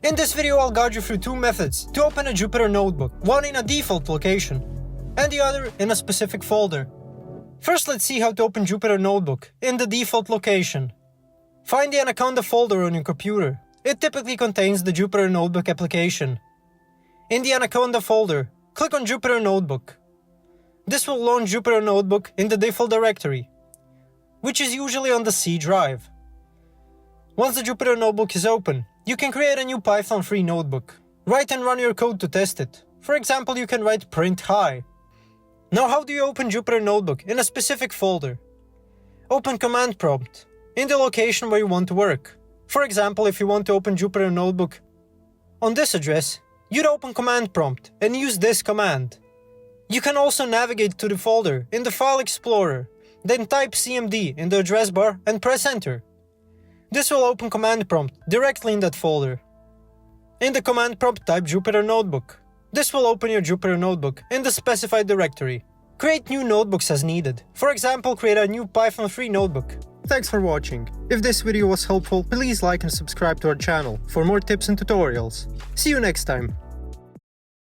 In this video, I'll guide you through two methods to open a Jupyter Notebook, one in a default location, and the other in a specific folder. First, let's see how to open Jupyter Notebook in the default location. Find the Anaconda folder on your computer. It typically contains the Jupyter Notebook application. In the Anaconda folder, click on Jupyter Notebook. This will launch Jupyter Notebook in the default directory, which is usually on the C drive. Once the Jupyter Notebook is open, you can create a new Python-free notebook. Write and run your code to test it. For example, you can write print hi. Now, how do you open Jupyter Notebook in a specific folder? Open command prompt in the location where you want to work. For example, if you want to open Jupyter Notebook on this address, you'd open command prompt and use this command. You can also navigate to the folder in the File Explorer, then type cmd in the address bar and press enter. This will open command prompt directly in that folder. In the command prompt, type Jupyter Notebook. This will open your Jupyter Notebook in the specified directory. Create new notebooks as needed. For example, create a new Python-free notebook. Thanks for watching. If this video was helpful, please like and subscribe to our channel for more tips and tutorials. See you next time.